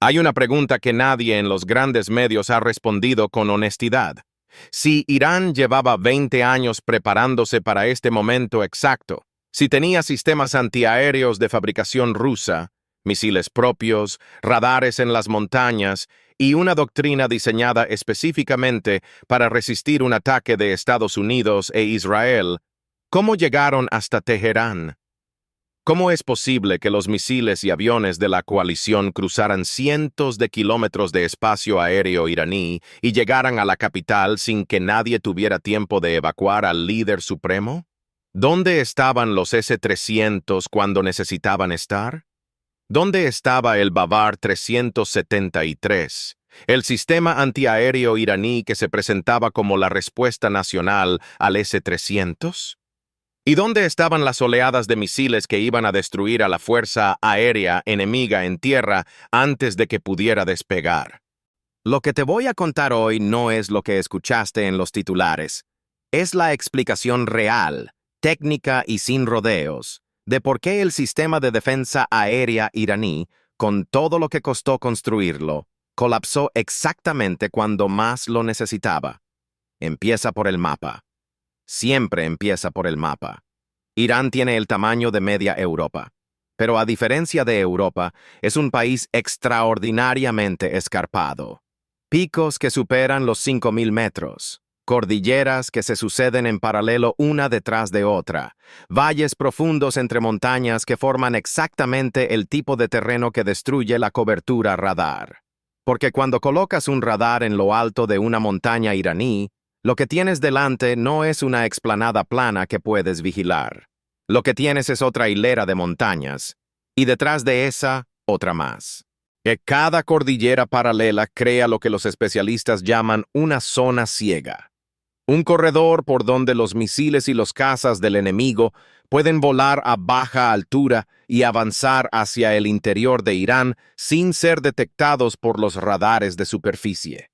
Hay una pregunta que nadie en los grandes medios ha respondido con honestidad. Si Irán llevaba 20 años preparándose para este momento exacto, si tenía sistemas antiaéreos de fabricación rusa, misiles propios, radares en las montañas y una doctrina diseñada específicamente para resistir un ataque de Estados Unidos e Israel, ¿cómo llegaron hasta Teherán? ¿Cómo es posible que los misiles y aviones de la coalición cruzaran cientos de kilómetros de espacio aéreo iraní y llegaran a la capital sin que nadie tuviera tiempo de evacuar al líder supremo? ¿Dónde estaban los S-300 cuando necesitaban estar? ¿Dónde estaba el Bavar 373, el sistema antiaéreo iraní que se presentaba como la respuesta nacional al S-300? ¿Y dónde estaban las oleadas de misiles que iban a destruir a la fuerza aérea enemiga en tierra antes de que pudiera despegar? Lo que te voy a contar hoy no es lo que escuchaste en los titulares. Es la explicación real, técnica y sin rodeos, de por qué el sistema de defensa aérea iraní, con todo lo que costó construirlo, colapsó exactamente cuando más lo necesitaba. Empieza por el mapa. Siempre empieza por el mapa. Irán tiene el tamaño de media Europa, pero a diferencia de Europa, es un país extraordinariamente escarpado. Picos que superan los 5.000 metros, cordilleras que se suceden en paralelo una detrás de otra, valles profundos entre montañas que forman exactamente el tipo de terreno que destruye la cobertura radar. Porque cuando colocas un radar en lo alto de una montaña iraní, lo que tienes delante no es una explanada plana que puedes vigilar. Lo que tienes es otra hilera de montañas, y detrás de esa, otra más. Que cada cordillera paralela crea lo que los especialistas llaman una zona ciega. Un corredor por donde los misiles y los cazas del enemigo pueden volar a baja altura y avanzar hacia el interior de Irán sin ser detectados por los radares de superficie.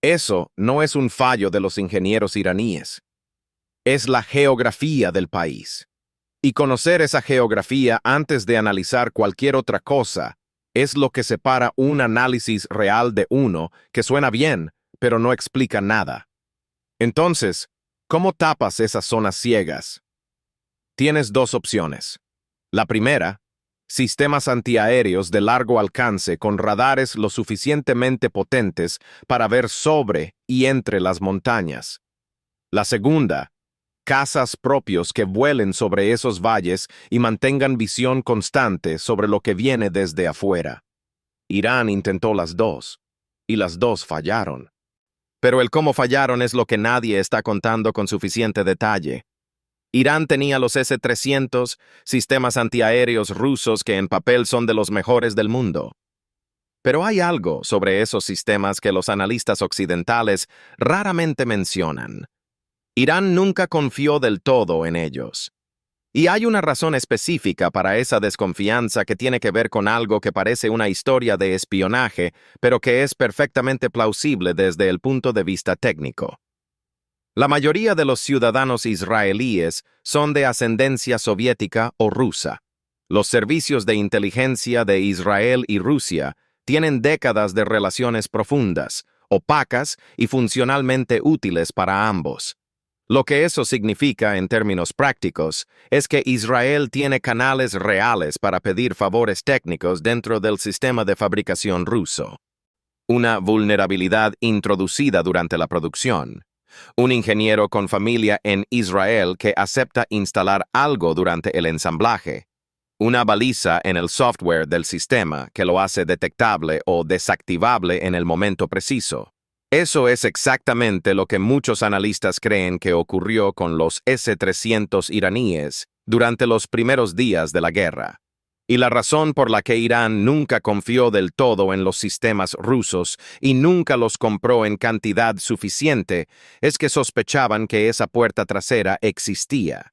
Eso no es un fallo de los ingenieros iraníes. Es la geografía del país. Y conocer esa geografía antes de analizar cualquier otra cosa es lo que separa un análisis real de uno que suena bien, pero no explica nada. Entonces, ¿cómo tapas esas zonas ciegas? Tienes dos opciones. La primera, sistemas antiaéreos de largo alcance con radares lo suficientemente potentes para ver sobre y entre las montañas. La segunda, cazas propios que vuelen sobre esos valles y mantengan visión constante sobre lo que viene desde afuera. Irán intentó las dos, y las dos fallaron. Pero el cómo fallaron es lo que nadie está contando con suficiente detalle. Irán tenía los S-300, sistemas antiaéreos rusos que en papel son de los mejores del mundo. Pero hay algo sobre esos sistemas que los analistas occidentales raramente mencionan. Irán nunca confió del todo en ellos. Y hay una razón específica para esa desconfianza que tiene que ver con algo que parece una historia de espionaje, pero que es perfectamente plausible desde el punto de vista técnico. La mayoría de los ciudadanos israelíes son de ascendencia soviética o rusa. Los servicios de inteligencia de Israel y Rusia tienen décadas de relaciones profundas, opacas y funcionalmente útiles para ambos. Lo que eso significa en términos prácticos es que Israel tiene canales reales para pedir favores técnicos dentro del sistema de fabricación ruso. Una vulnerabilidad introducida durante la producción. Un ingeniero con familia en Israel que acepta instalar algo durante el ensamblaje. Una baliza en el software del sistema que lo hace detectable o desactivable en el momento preciso. Eso es exactamente lo que muchos analistas creen que ocurrió con los S-300 iraníes durante los primeros días de la guerra. Y la razón por la que Irán nunca confió del todo en los sistemas rusos y nunca los compró en cantidad suficiente es que sospechaban que esa puerta trasera existía.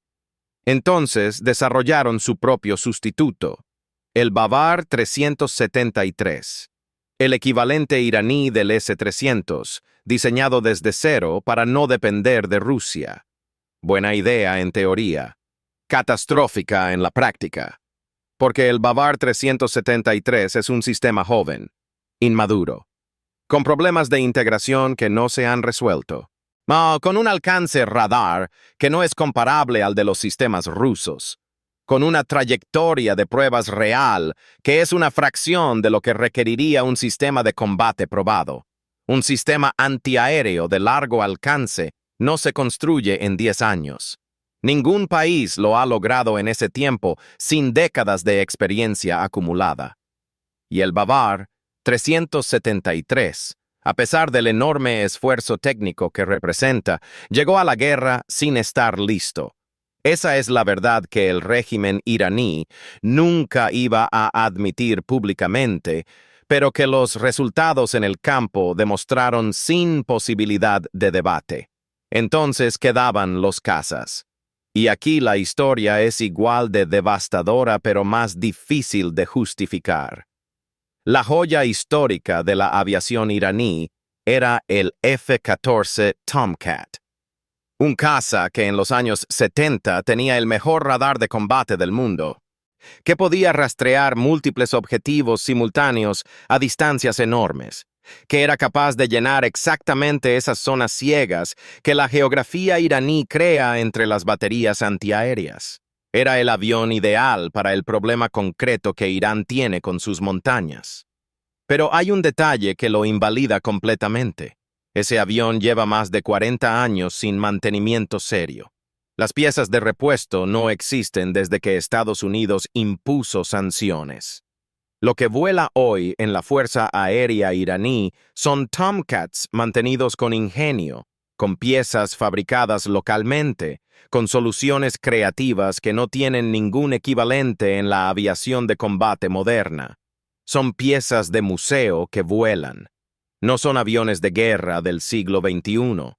Entonces desarrollaron su propio sustituto, el Bavar 373, el equivalente iraní del S-300, diseñado desde cero para no depender de Rusia. Buena idea en teoría, catastrófica en la práctica. porque el Bavar 373 es un sistema joven, inmaduro, con problemas de integración que no se han resuelto, con un alcance radar que no es comparable al de los sistemas rusos, con una trayectoria de pruebas real que es una fracción de lo que requeriría un sistema de combate probado. Un sistema antiaéreo de largo alcance no se construye en 10 años. Ningún país lo ha logrado en ese tiempo sin décadas de experiencia acumulada. Y el Bavar 373, a pesar del enorme esfuerzo técnico que representa, llegó a la guerra sin estar listo. Esa es la verdad que el régimen iraní nunca iba a admitir públicamente, pero que los resultados en el campo demostraron sin posibilidad de debate. Entonces quedaban los cazas. Y aquí la historia es igual de devastadora pero más difícil de justificar. La joya histórica de la aviación iraní era el F-14 Tomcat, un caza que en los años 70 tenía el mejor radar de combate del mundo, que podía rastrear múltiples objetivos simultáneos a distancias enormes, que era capaz de llenar exactamente esas zonas ciegas que la geografía iraní crea entre las baterías antiaéreas. Era el avión ideal para el problema concreto que Irán tiene con sus montañas. Pero hay un detalle que lo invalida completamente. Ese avión lleva más de 40 años sin mantenimiento serio. Las piezas de repuesto no existen desde que Estados Unidos impuso sanciones. Lo que vuela hoy en la Fuerza Aérea iraní son Tomcats mantenidos con ingenio, con piezas fabricadas localmente, con soluciones creativas que no tienen ningún equivalente en la aviación de combate moderna. Son piezas de museo que vuelan. No son aviones de guerra del siglo XXI.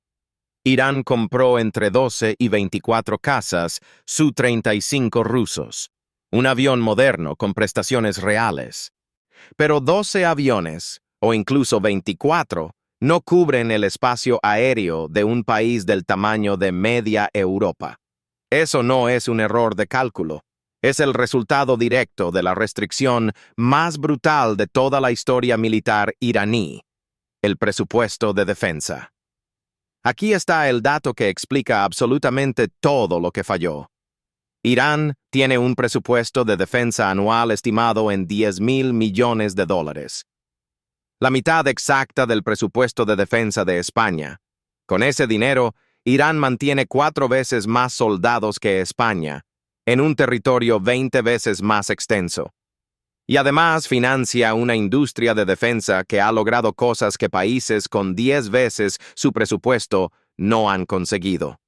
Irán compró entre 12 y 24 cazas Su-35 rusos, un avión moderno con prestaciones reales. Pero 12 aviones, o incluso 24, no cubren el espacio aéreo de un país del tamaño de media Europa. Eso no es un error de cálculo. Es el resultado directo de la restricción más brutal de toda la historia militar iraní: el presupuesto de defensa. Aquí está el dato que explica absolutamente todo lo que falló. Irán tiene un presupuesto de defensa anual estimado en $10,000 millones. La mitad exacta del presupuesto de defensa de España. Con ese dinero, Irán mantiene 4 veces más soldados que España, en un territorio 20 veces más extenso. Y además financia una industria de defensa que ha logrado cosas que países con 10 veces su presupuesto no han conseguido.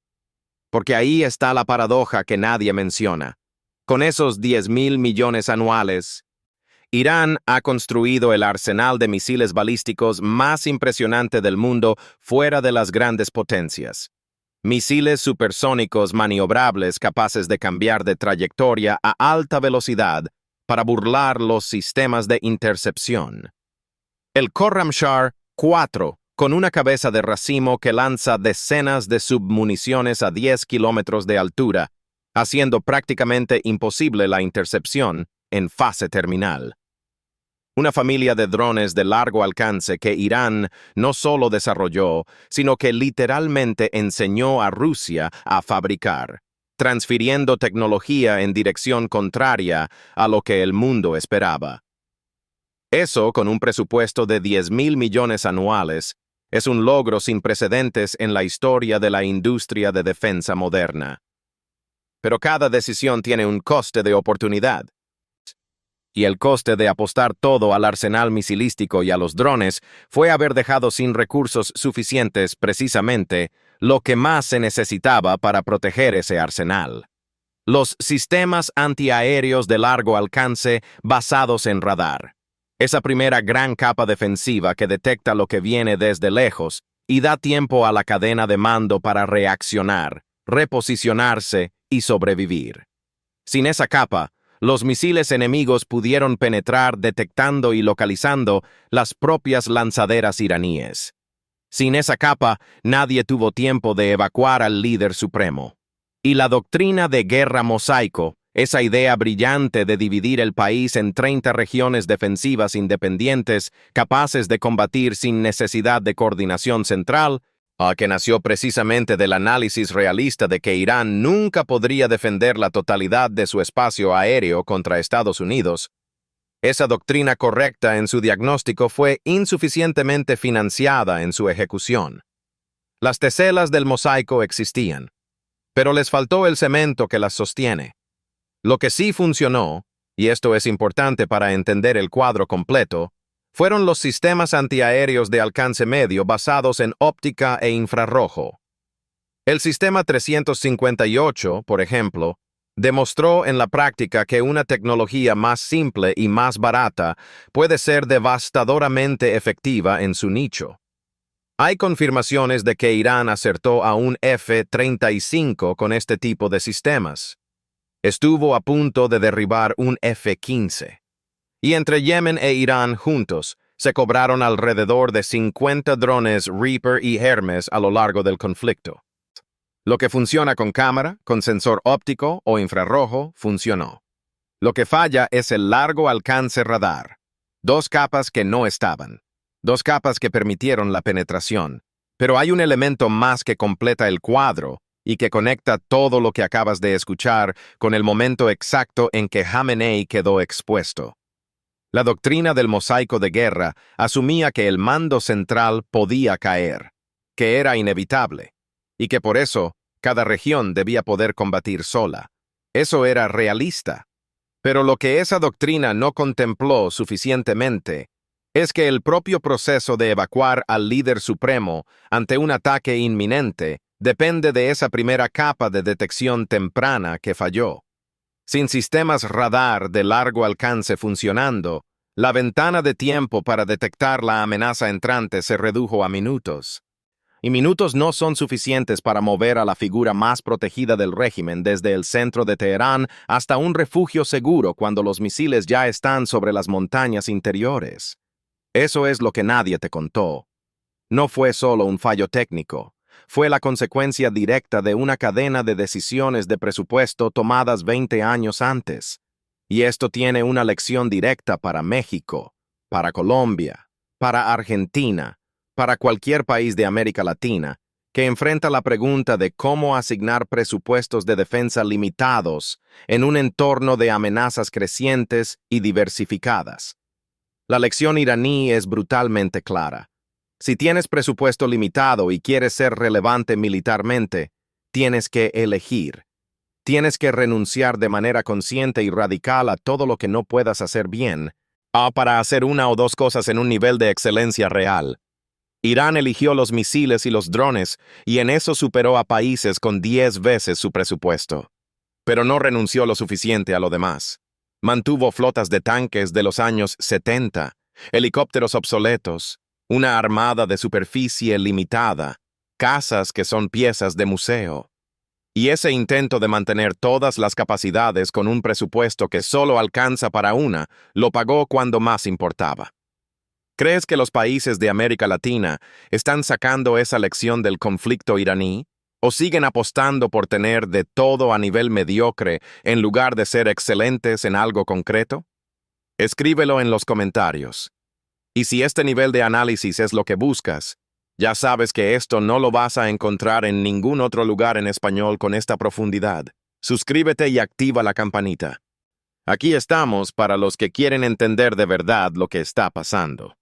Porque ahí está la paradoja que nadie menciona. Con esos $10,000 millones anuales, Irán ha construido el arsenal de misiles balísticos más impresionante del mundo fuera de las grandes potencias. Misiles supersónicos maniobrables capaces de cambiar de trayectoria a alta velocidad para burlar los sistemas de intercepción. El Khorramshahr 4, con una cabeza de racimo que lanza decenas de submuniciones a 10 kilómetros de altura, haciendo prácticamente imposible la intercepción en fase terminal. Una familia de drones de largo alcance que Irán no solo desarrolló, sino que literalmente enseñó a Rusia a fabricar, transfiriendo tecnología en dirección contraria a lo que el mundo esperaba. Eso, con un presupuesto de $10,000 millones anuales, es un logro sin precedentes en la historia de la industria de defensa moderna. Pero cada decisión tiene un coste de oportunidad. Y el coste de apostar todo al arsenal misilístico y a los drones fue haber dejado sin recursos suficientes precisamente lo que más se necesitaba para proteger ese arsenal: los sistemas antiaéreos de largo alcance basados en radar. Esa primera gran capa defensiva que detecta lo que viene desde lejos y da tiempo a la cadena de mando para reaccionar, reposicionarse y sobrevivir. Sin esa capa, los misiles enemigos pudieron penetrar detectando y localizando las propias lanzaderas iraníes. Sin esa capa, nadie tuvo tiempo de evacuar al líder supremo. Y la doctrina de guerra mosaico Esa idea brillante de dividir el país en 30 regiones defensivas independientes, capaces de combatir sin necesidad de coordinación central, que nació precisamente del análisis realista de que Irán nunca podría defender la totalidad de su espacio aéreo contra Estados Unidos. Esa doctrina correcta en su diagnóstico fue insuficientemente financiada en su ejecución. Las teselas del mosaico existían, pero les faltó el cemento que las sostiene. Lo que sí funcionó, y esto es importante para entender el cuadro completo, fueron los sistemas antiaéreos de alcance medio basados en óptica e infrarrojo. El sistema 358, por ejemplo, demostró en la práctica que una tecnología más simple y más barata puede ser devastadoramente efectiva en su nicho. Hay confirmaciones de que Irán acertó a un F-35 con este tipo de sistemas. Estuvo a punto de derribar un F-15. Y entre Yemen e Irán juntos, se cobraron alrededor de 50 drones Reaper y Hermes a lo largo del conflicto. Lo que funciona con cámara, con sensor óptico o infrarrojo, funcionó. Lo que falla es el largo alcance radar. Dos capas que no estaban. Dos capas que permitieron la penetración. Pero hay un elemento más que completa el cuadro y que conecta todo lo que acabas de escuchar con el momento exacto en que Jamenei quedó expuesto. La doctrina del mosaico de guerra asumía que el mando central podía caer, que era inevitable, y que por eso cada región debía poder combatir sola. Eso era realista. Pero lo que esa doctrina no contempló suficientemente es que el propio proceso de evacuar al líder supremo ante un ataque inminente depende de esa primera capa de detección temprana que falló. Sin sistemas radar de largo alcance funcionando, la ventana de tiempo para detectar la amenaza entrante se redujo a minutos. Y minutos no son suficientes para mover a la figura más protegida del régimen desde el centro de Teherán hasta un refugio seguro cuando los misiles ya están sobre las montañas interiores. Eso es lo que nadie te contó. No fue solo un fallo técnico. Fue la consecuencia directa de una cadena de decisiones de presupuesto tomadas 20 años antes. Y esto tiene una lección directa para México, para Colombia, para Argentina, para cualquier país de América Latina, que enfrenta la pregunta de cómo asignar presupuestos de defensa limitados en un entorno de amenazas crecientes y diversificadas. La lección iraní es brutalmente clara. Si tienes presupuesto limitado y quieres ser relevante militarmente, tienes que elegir. Tienes que renunciar de manera consciente y radical a todo lo que no puedas hacer bien, para hacer una o dos cosas en un nivel de excelencia real. Irán eligió los misiles y los drones, y en eso superó a países con 10 veces su presupuesto. Pero no renunció lo suficiente a lo demás. Mantuvo flotas de tanques de los años 70, helicópteros obsoletos, una armada de superficie limitada, casas que son piezas de museo. Y ese intento de mantener todas las capacidades con un presupuesto que solo alcanza para una, lo pagó cuando más importaba. ¿Crees que los países de América Latina están sacando esa lección del conflicto iraní? ¿O siguen apostando por tener de todo a nivel mediocre en lugar de ser excelentes en algo concreto? Escríbelo en los comentarios. Y si este nivel de análisis es lo que buscas, ya sabes que esto no lo vas a encontrar en ningún otro lugar en español con esta profundidad. Suscríbete y activa la campanita. Aquí estamos para los que quieren entender de verdad lo que está pasando.